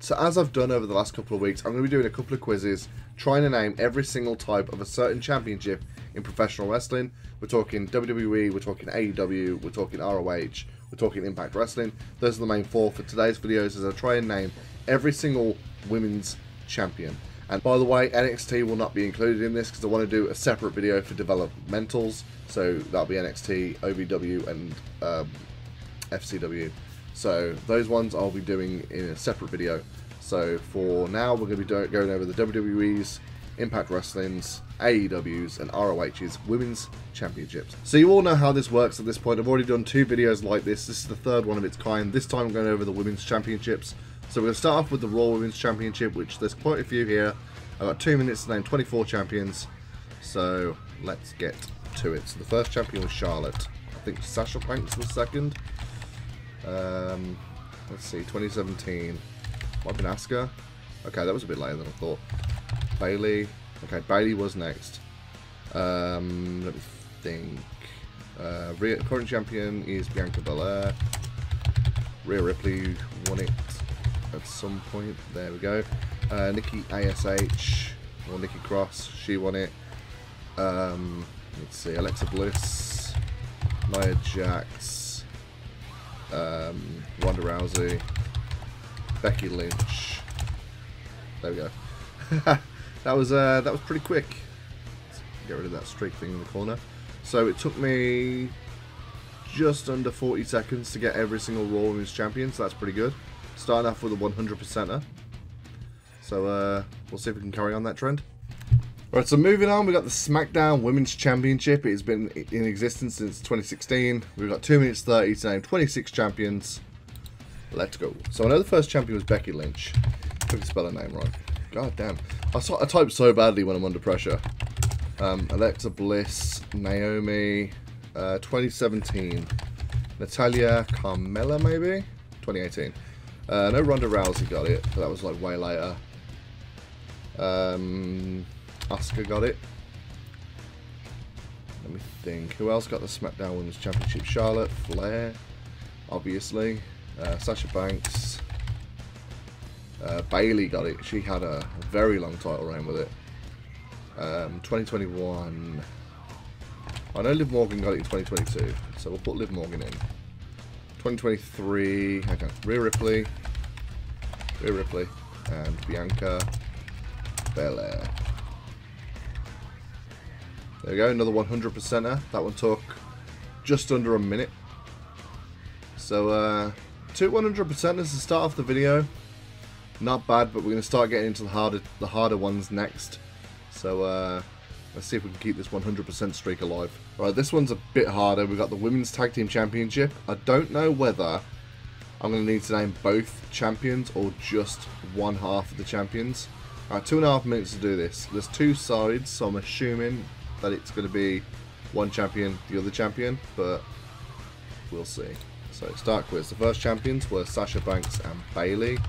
So as I've done over the last couple of weeks, I'm going to be doing a couple of quizzes, trying to name every single type of a certain championship in professional wrestling. We're talking WWE, we're talking AEW, we're talking ROH, we're talking Impact Wrestling. Those are the main four for today's videos, as I try and name every single women's champion. And by the way, NXT will not be included in this because I want to do a separate video for developmentals. So that'll be NXT, OVW, and FCW. So those ones I'll be doing in a separate video. So for now, we're going to be going over the WWE's, Impact Wrestling's, AEW's, and ROH's Women's Championships. So you all know how this works at this point. I've already done 2 videos like this. This is the 3rd one of its kind. This time I'm going over the Women's Championships. So we're going to start off with the Raw Women's Championship, which there's quite a few here. I've got 2 minutes to name 24 champions. So let's get to it. So the first champion was Charlotte. I think Sasha Banks was second. Let's see, 2017. Might have been Asuka. Okay, that was a bit later than I thought. Bayley. Okay, Bayley was next. Let me think. Current champion is Bianca Belair. Rhea Ripley won it at some point. There we go. Nikki ASH, or Nikki Cross, she won it. Let's see, Alexa Bliss, Nia Jax, Ronda Rousey, Becky Lynch. There we go. that was pretty quick. Let's get rid of that streak thing in the corner. So it took me just under 40 seconds to get every single Raw Women's Champion, so that's pretty good. Starting off with a 100%er. So we'll see if we can carry on that trend. Alright, so moving on, we've got the SmackDown Women's Championship. It has been in existence since 2016. We've got 2 minutes 30 to name 26 champions. Let's go. So I know the first champion was Becky Lynch. If I can spell her name right. God damn. I type so badly when I'm under pressure. Alexa Bliss, Naomi, 2017. Natalia Carmella, maybe? 2018. No, Ronda Rousey got it, but that was like way later. Asuka got it. Let me think. Who else got the SmackDown Women's Championship? Charlotte, Flair, obviously. Sasha Banks. Bayley got it. She had a very long title reign with it. 2021. I know Liv Morgan got it in 2022, so we'll put Liv Morgan in. 2023. Okay, Rhea Ripley, and Bianca Belair. There we go, another 100%er. That one took just under a minute. So, 2 100%ers to start off the video. Not bad, but we're going to start getting into the harder ones next. So, let's see if we can keep this 100% streak alive. Alright, this one's a bit harder. We've got the Women's Tag Team Championship. I don't know whether I'm going to need to name both champions or just one half of the champions. Alright, 2.5 minutes to do this. There's 2 sides, so I'm assuming that it's going to be one champion, the other champion, but we'll see. So, start quiz. The first champions were Sasha Banks and Bayley.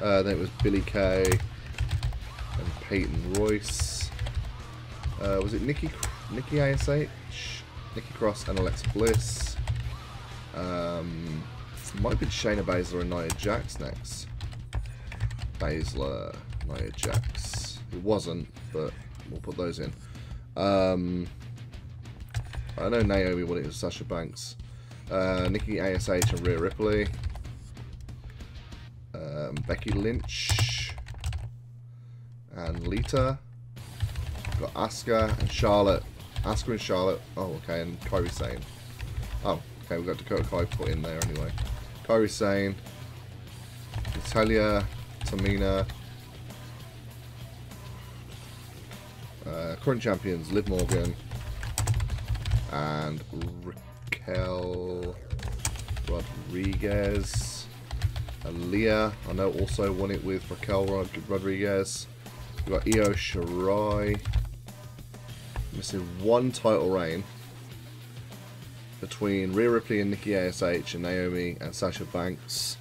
Then it was Billie Kay and Peyton Royce. Was it Nikki ASH, Nikki Cross, and Alexa Bliss? Might have been Shayna Baszler and Nia Jax next. Baszler, Nia Jax. It wasn't, but we'll put those in. I know Naomi won it with Sasha Banks. Nikki ASH and Rhea Ripley. Becky Lynch and Lita. We've got Asuka and Charlotte. Asuka and Charlotte. Oh, okay, and Kairi Sane. Oh, okay, we've got Dakota Kai put in there anyway. Kairi Sane, Natalia, Tamina. Current champions, Liv Morgan and Raquel Rodriguez. Aaliyah, I know, also won it with Raquel Rodriguez. We've got Io Shirai. Missing 1 title reign between Rhea Ripley and Nikki ASH and Naomi and Sasha Banks.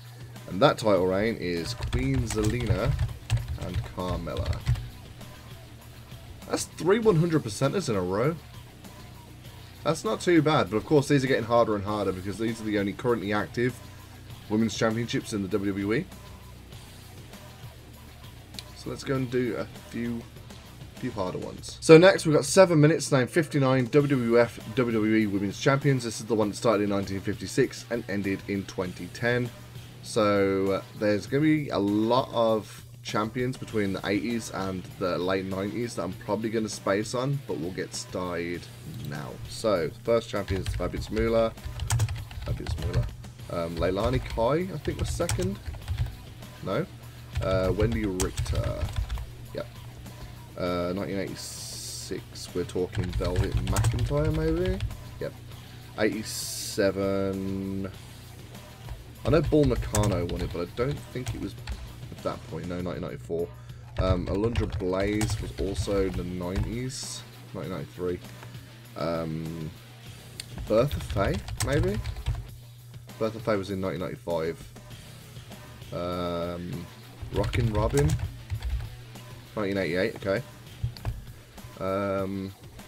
And that title reign is Queen Zelina and Carmella. That's 3 100%ers in a row. That's not too bad, but of course these are getting harder and harder because these are the only currently active Women's Championships in the WWE. So let's go and do a few harder ones. So next we've got 7 minutes, name 59 WWF WWE Women's Champions. This is the one that started in 1956 and ended in 2010. So there's going to be a lot of champions between the 80s and the late 90s that I'm probably going to space on, but we'll get started now. So the first champion is Fabulous Moolah. Leilani Kai, I think, was second. No. Wendy Richter. Yep. 1986, we're talking Velvet McIntyre, maybe? Yep. 87. I know Bull Nakano won it, but I don't think it was at that point. No, 1994. Alundra Blaze was also in the 90s. 1993. Bertha Faye, maybe? Bertha Faye was in 1995. Rockin' Robin, 1988, okay.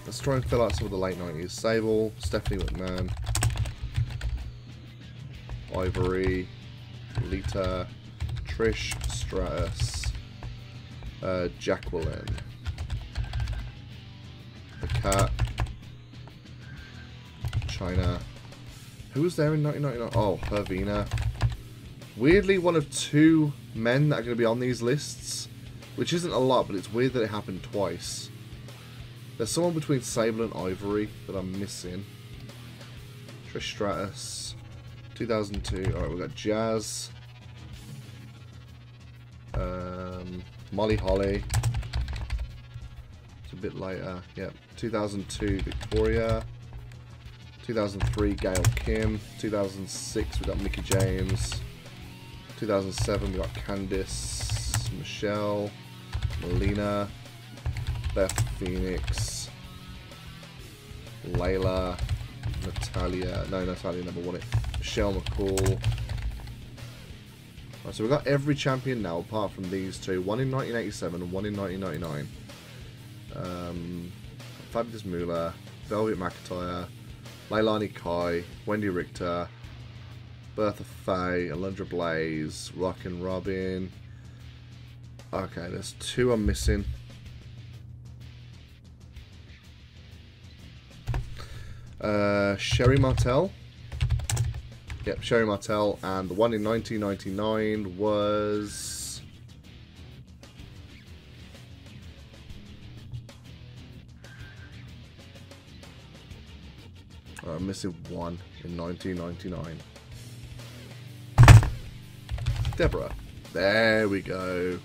Let's try and fill out some of the late 90s. Sable, Stephanie McMahon, Ivory, Lita, Trish Stratus, Jacqueline, The Cat, China. Who was there in 1999? Oh, Hervina. Weirdly, one of 2 men that are going to be on these lists, which isn't a lot, but it's weird that it happened twice. There's someone between Sable and Ivory that I'm missing. Trish Stratus, 2002. Alright, we've got Jazz. Molly Holly. It's a bit later. Yep. 2002, Victoria. 2003, Gail Kim. 2006, we got Mickie James. 2007, we got Candice, Michelle, Melina, Beth Phoenix, Layla, Natalia. No, Natalia never won it. Michelle McCall. Right, so we've got every champion now apart from these 2. One in 1987 and one in 1999. Fabulous Moolah, Velvet McIntyre, Leilani Kai, Wendy Richter, Bertha Faye, Alundra Blaze, Rockin' Robin. Okay, there's 2 I'm missing. Sherry Martel. Yep, Sherry Martel. And the one in 1999 was... I'm missing one in 1999. Deborah. There we go.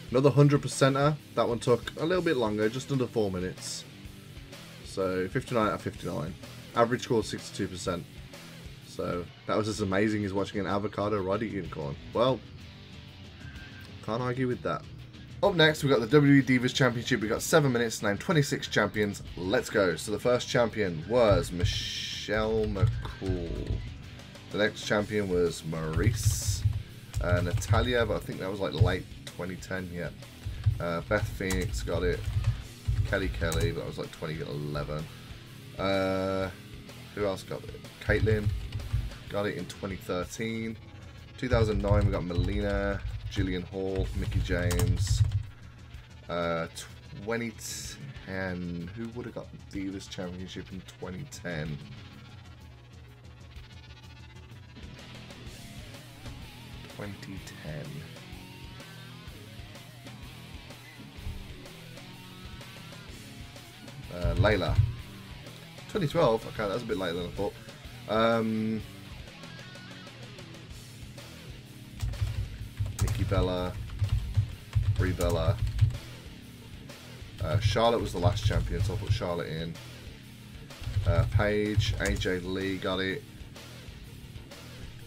Another 100%er. That one took a little bit longer, just under 4 minutes. So 59 out of 59. Average score 62%. So that was as amazing as watching an avocado ride a unicorn. Well, can't argue with that. Up next, we've got the WWE Divas Championship. We've got 7 minutes, named 26 champions. Let's go. So the first champion was Michelle McCool. The next champion was Maurice. Natalia, but I think that was like late 2010, yeah. Beth Phoenix got it. Kelly, but that was like 2011. Who else got it? Caitlyn got it in 2013. 2009, we got Melina, Jillian Hall, Mickie James. 2010, who would have got the Divas Championship in 2010? Layla. 2012. Okay, that was a bit later than I thought. Nikki Bella, Brie Bella. Charlotte was the last champion, so I'll put Charlotte in. Paige, AJ Lee got it.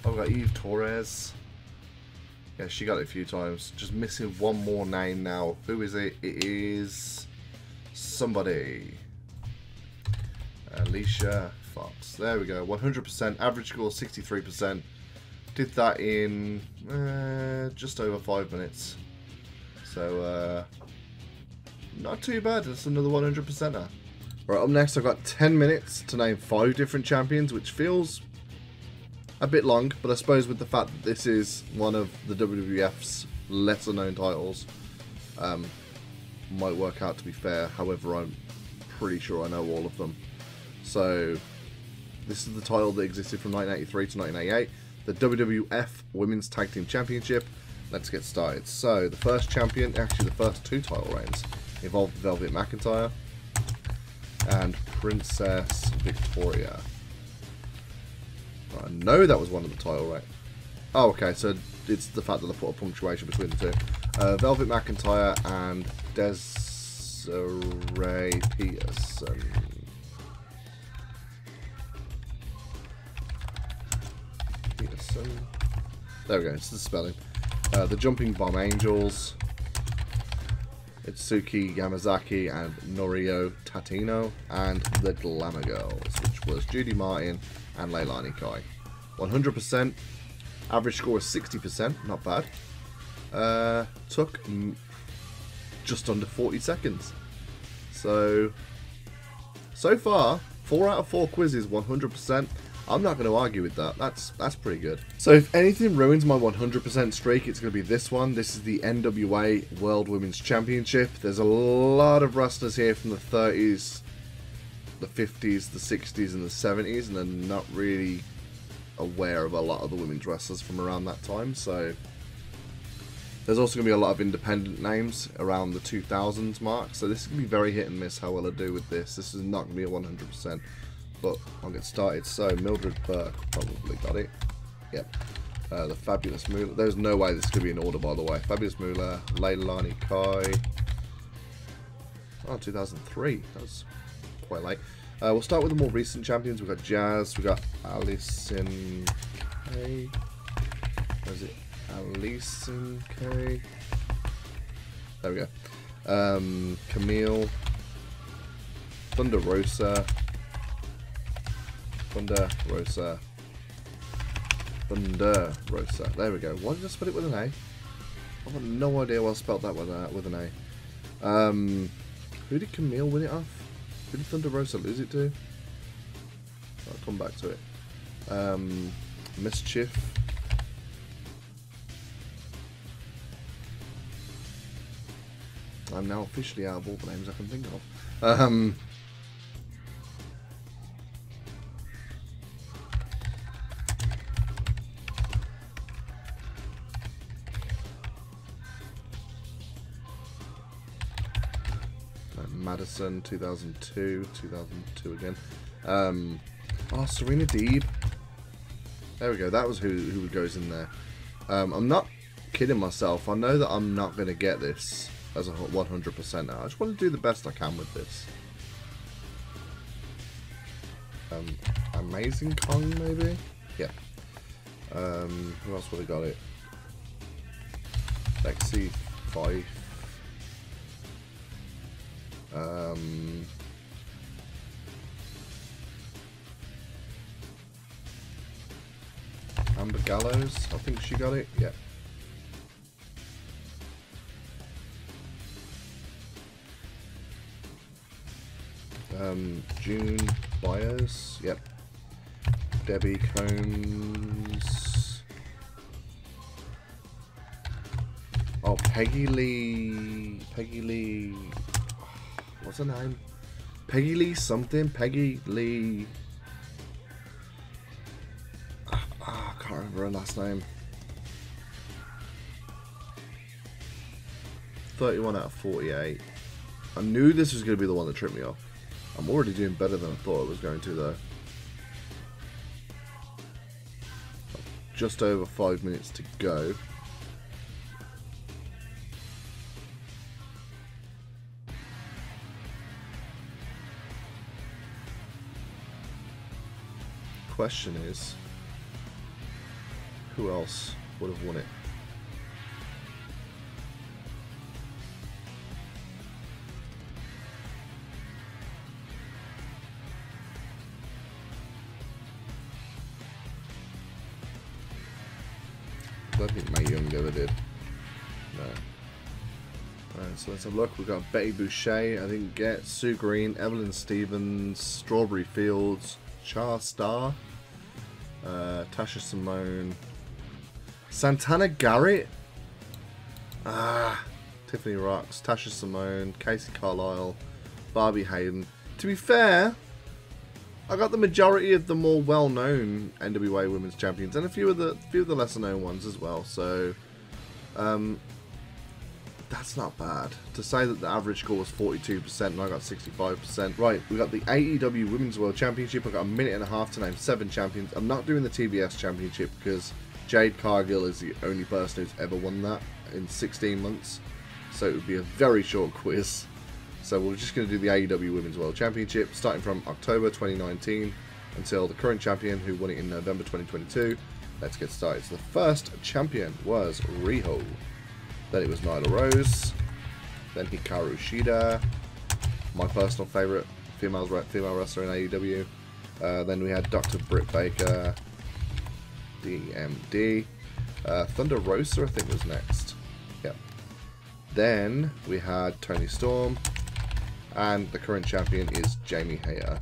Oh, we got Eve Torres. Yeah, she got it a few times. Just missing one more name now. Who is it? It is somebody. Alicia Fox. There we go. 100%. Average score 63%. Did that in just over 5 minutes. So, not too bad. That's another 100%er. Right, up next I've got 10 minutes to name 5 different champions, which feels a bit long, but I suppose with the fact that this is one of the WWF's lesser known titles, might work out to be fair. However, I'm pretty sure I know all of them. So this is the title that existed from 1983 to 1988, the WWF Women's Tag Team Championship. Let's get started. So the first champion, actually the first 2 title reigns, involved Velvet McIntyre and Princess Victoria. I know that was one of the title reigns. Oh, okay, so it's the fact that they put a punctuation between the 2. Velvet McIntyre and Desiree Peterson. There we go, it's the spelling. The Jumping Bomb Angels, Itsuki Yamazaki and Norio Tatino, and the Glamour Girls, which was Judy Martin and Leilani Kai. 100%, average score is 60%, not bad. Took just under 40 seconds. So far, 4 out of 4 quizzes, 100%. I'm not going to argue with that. That's pretty good. So if anything ruins my 100% streak, it's going to be this one. This is the NWA World Women's Championship. There's a lot of wrestlers here from the 30s, the 50s, the 60s, and the 70s, and I'm not really aware of a lot of the women's wrestlers from around that time. So there's also going to be a lot of independent names around the 2000s mark. So this is going to be very hit and miss how well I do with this. This is not going to be a 100%. But I'll get started. So Mildred Burke probably got it. Yep. The Fabulous Moolah. There's no way this is going to be in order, by the way. Fabulous Moolah, Leilani Kai. Oh, 2003. That was quite late. We'll start with the more recent champions. We've got Jazz. We've got Alison Kay. Where is it? Alison Kay. There we go. Camille. Thunder Rosa. Thunder Rosa. There we go. Why did I spell it with an A? I've got no idea why I spelled that with an A. Who did Camille win it off? Who did Thunder Rosa lose it to? I'll come back to it. Mischief. I'm now officially out of all the names I can think of. Madison, 2002 again. Oh, Serena Deeb. There we go. That was who goes in there. I'm not kidding myself. I know that I'm not going to get this as a 100% now. I just want to do the best I can with this. Amazing Kong, maybe? Yeah. Who else would have got it? Lexi Fife. Amber Gallows, I think she got it. Yeah. June Byers. Yep. Debbie Combs. Oh, Peggy Lee. What's her name? Peggy Lee something. Peggy Lee. I can't remember her last name. 31 out of 48. I knew this was going to be the one that tripped me off. I'm already doing better than I thought I was going to, though. Just over 5 minutes to go. Question is, who else would have won it? I don't think Mae Young ever did. No. Alright, so let's have a look. We've got Betty Boucher, I didn't get. Sue Green, Evelyn Stevens, Strawberry Fields, Char Star, Tasha Simone. Santana Garrett. Tiffany Rocks. Tasha Simone. Casey Carlisle. Barbie Hayden. To be fair, I got the majority of the more well-known NWA Women's Champions and a few of the lesser-known ones as well. So, that's not bad. To say that the average score was 42% and I got 65%. Right, we got the AEW Women's World Championship. I've got a minute and a half to name 7 champions. I'm not doing the TBS Championship because Jade Cargill is the only person who's ever won that in 16 months. So it would be a very short quiz. So we're just going to do the AEW Women's World Championship, starting from October 2019 until the current champion, who won it in November 2022. Let's get started. So the first champion was Riho. Then it was Nyla Rose. Then Hikaru Shida, my personal favourite female wrestler in AEW. Then we had Dr. Britt Baker, DMD. Thunder Rosa, I think, was next. Yep. Then we had Toni Storm. And the current champion is Jamie Hayter.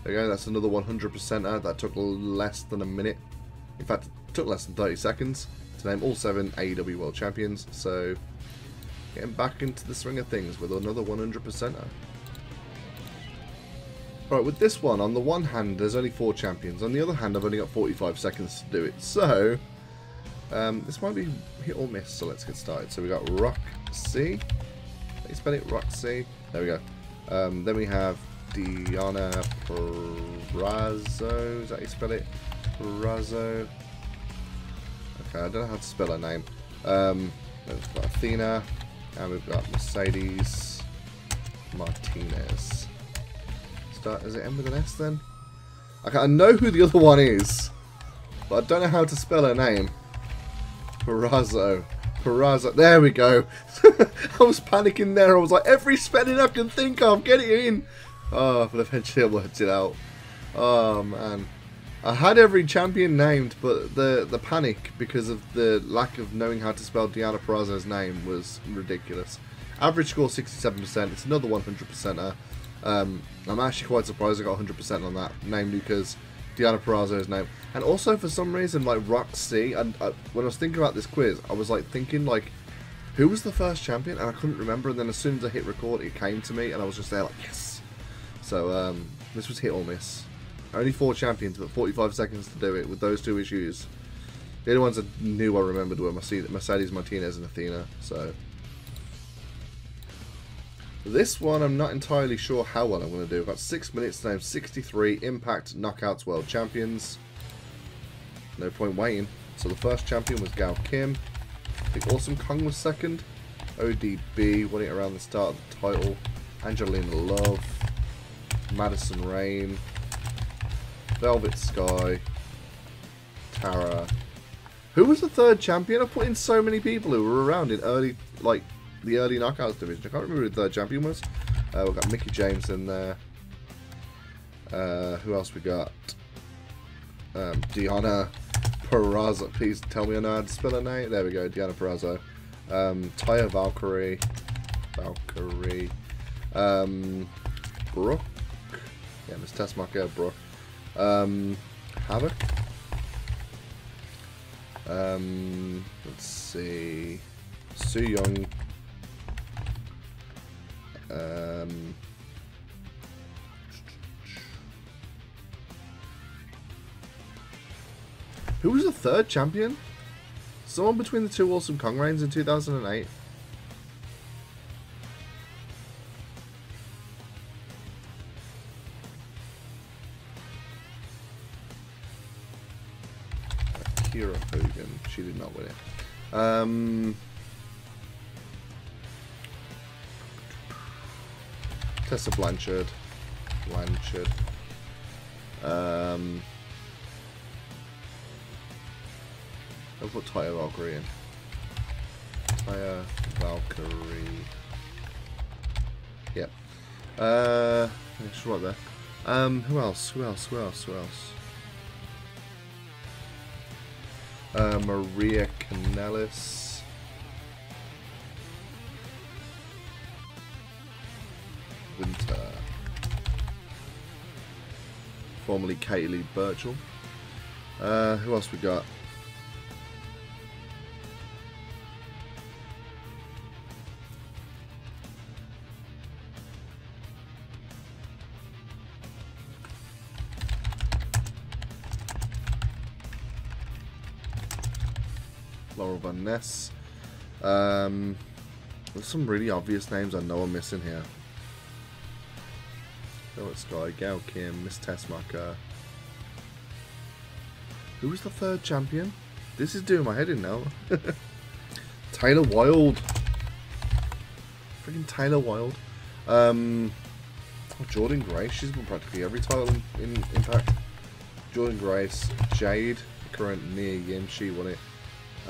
There you go, that's another 100%er. That took less than a minute. In fact, it took less than 30 seconds to name all 7 AEW World Champions. So, getting back into the swing of things with another 100%er. Alright, with this one, on the one hand, there's only 4 champions. On the other hand, I've only got 45 seconds to do it. So, this might be hit or miss. So let's get started. So we got Roxy. You spell it Roxy. There we go. Then we have Diana Purrazzo. Is that how you spell it? Purrazzo. Okay, I don't know how to spell her name. We've got Athena, and we've got Mercedes Martinez. Does it end with an S then? Okay, I know who the other one is, but I don't know how to spell her name. Purrazzo. Purrazzo. There we go. I was panicking there. I was like, every spelling I can think of, get it in. Oh, but eventually I worked it out. Oh, man. I had every champion named, but the panic because of the lack of knowing how to spell Diana Purrazzo's name was ridiculous. Average score 67%. It's another 100%er. I'm actually quite surprised I got 100% on that, namely because Diana Purrazzo's name. And also, for some reason, like Roxy, and when I was thinking about this quiz, I was like thinking, like, who was the first champion? And I couldn't remember, and then as soon as I hit record, it came to me, and I was just there like, yes! So, this was hit or miss. Only 4 champions, but 45 seconds to do it with those 2 issues. The only ones I knew I remembered were Mercedes Martinez and Athena, so... This one, I'm not entirely sure how well I'm going to do. I've got 6 minutes to name 63 Impact Knockouts World Champions. No point waiting. So the first champion was Gail Kim. I think Awesome Kong was second. ODB won it around the start of the title. Angelina Love. Madison Rain. Velvet Sky. Tara. Who was the third champion? I put in so many people who were around in early, like, the early knockouts division. I can't remember who the third champion was. We've got Mickie James in there. Who else we got? Diana Purrazzo. Please tell me I know how to spell her name. There we go, Diana Purrazzo. Taya Valkyrie. Brooke. Yeah, Miss Tessmacher, Brooke. Havoc. Let's see. Su Young. Who was the third champion? Someone between the 2 Awesome Kong reigns in 2008. Akira Hogan. She did not win it. Tessa Blanchard. I'll put Taya Valkyrie in. Taya Valkyrie. Yep. It's right there. Who else? Maria Kanellis. Winter. formerly Katie Lee Burchell. Who else we got? Laurel Van Ness. There's some really obvious names I know I'm missing here. Charlotte Sky, Gail Kim, Miss Tessmacher. Who was the third champion? This is doing my head in now. Taylor Wilde. Freaking Taylor Wilde. Jordan Grace. She's won practically every title in Impact. Jordan Grace. Jade. The current Nia Yim. She won it. Is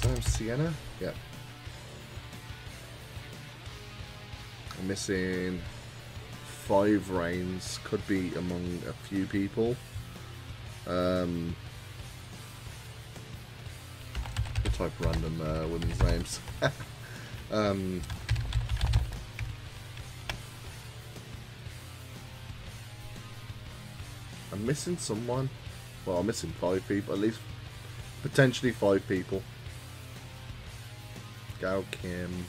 that name Sienna? Yeah. I'm missing 5 reigns. Could be among a few people. I'll type random women's names. I'm missing someone. Well, I'm missing 5 people. At least potentially 5 people. Gail Kim.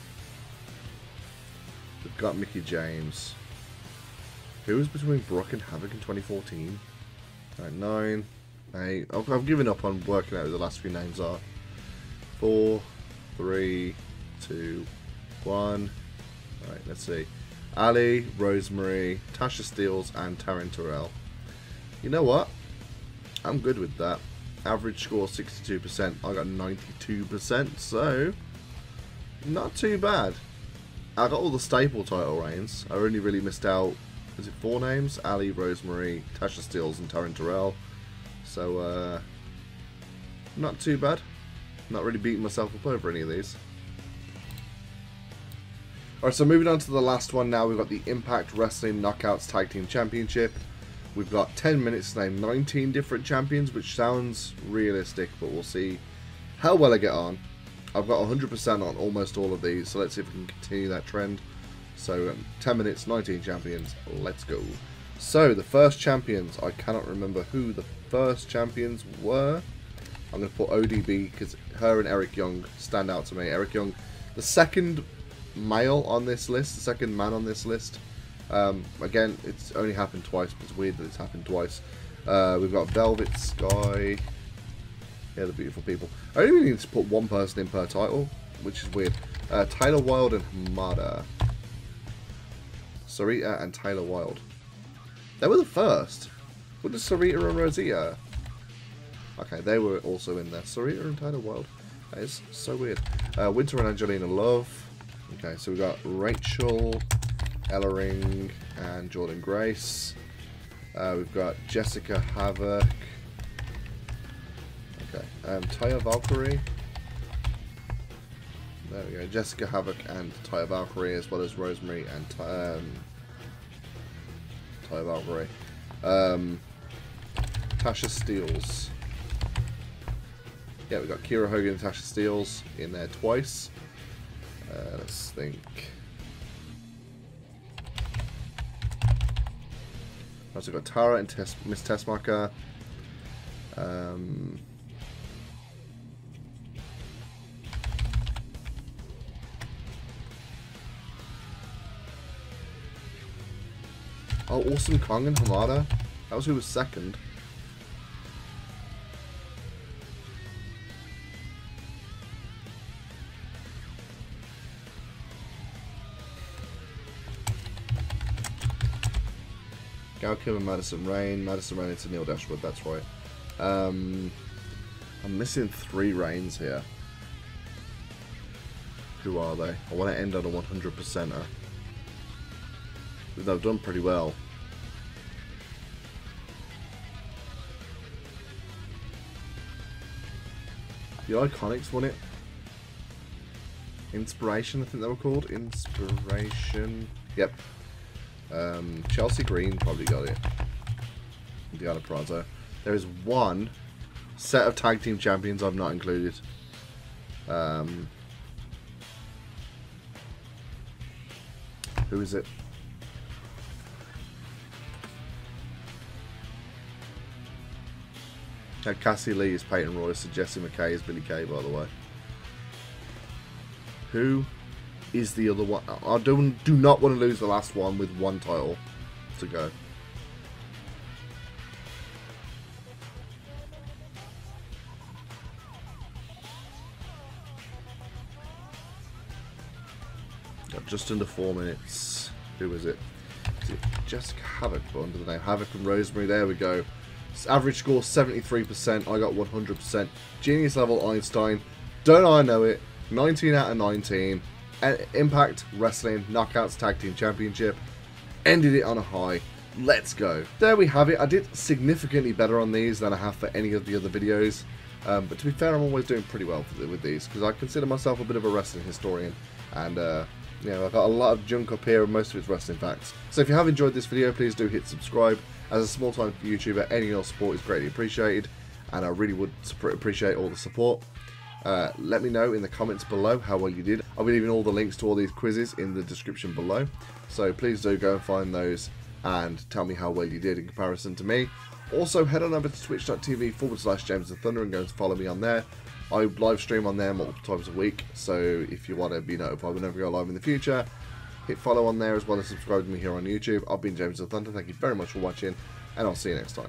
We've got Mickey James. Who was between Brooke and Havoc in 2014? Right, 9, 8. I've given up on working out who the last few names are. 4, 3, 2, 1. Right, let's see. Ali, Rosemary, Tasha Steelz, and Taryn Terrell. You know what? I'm good with that. Average score 62%. I got 92%, so not too bad. I got all the staple title reigns. I only really missed out. Is it 4 names? Ali, Rosemary, Tasha Steelz, and Taryn Terrell. So not too bad. Not really beating myself up over any of these. Alright, so moving on to the last one now. We've got the Impact Wrestling Knockouts Tag Team Championship. We've got 10 minutes to name 19 different champions, which sounds realistic, but we'll see how well I get on. I've got 100% on almost all of these, so let's see if we can continue that trend. So 10 minutes, 19 champions, let's go. So the first champions, I cannot remember who the first champions were. I'm going to put ODB because her and Eric Young stand out to me. Eric Young, the second male on this list, the second man on this list. Again, it's only happened twice, but it's weird that it's happened twice. We've got Velvet Sky. Yeah, the beautiful people. I only need to put one person in per title, which is weird. Taylor Wilde and Hamada. Sarita and Taylor Wilde. They were the first. What is Sarita and Rosita? Okay, they were also in there. Sarita and Taylor Wilde. That is so weird. Winter and Angelina Love. Okay, so we've got Rachel, Ellering, and Jordan Grace. We've got Jessica Havoc. Okay, Taya Valkyrie. There we go. Jessica Havoc and Taya Valkyrie, as well as Rosemary and Taya Valkyrie. Tasha Steelz. Yeah, we've got Kira Hogan and Tasha Steelz in there twice. Let's think. Also got Tara and Miss Tessmacher. Oh, Awesome Kong and Hamada. That was who was second. Gail Kim and Madison Rain. Madison Rain into Neil Dashwood, that's right. I'm missing 3 reigns here. Who are they? I want to end on a 100%er. They've done pretty well. The Iconics won it. Inspiration, I think they were called. Inspiration. Yep. Chelsea Green probably got it. Diana Pranzo. There is one set of tag team champions I've not included. Who is it? Cassie Lee is Peyton Royce, and Jessie McKay is Billie Kay, by the way. Who is the other one? I do not want to lose the last one with one title to go. Got just under 4 minutes. Who is it? Is it Jessica Havoc, but under the name Havoc and Rosemary? There we go. Average score 73%. I got 100%. Genius level Einstein. Don't I know it? 19 out of 19. Impact Wrestling Knockouts Tag Team Championship. Ended it on a high. Let's go. There we have it. I did significantly better on these than I have for any of the other videos. But to be fair, I'm always doing pretty well with these because I consider myself a bit of a wrestling historian. And you know, I've got a lot of junk up here and most of it's wrestling facts. So if you have enjoyed this video, please do hit subscribe. As a small-time YouTuber, any of your support is greatly appreciated, and I really would appreciate all the support. Let me know in the comments below how well you did. I'll be leaving all the links to all these quizzes in the description below, so please do go and find those and tell me how well you did in comparison to me. Also, head on over to twitch.tv/James the Thunder and go and follow me on there. I live stream on there multiple times a week, so if you want to be notified whenever I go live in the future, hit follow on there as well as subscribe to me here on YouTube. I've been James the Thunder. Thank you very much for watching, and I'll see you next time.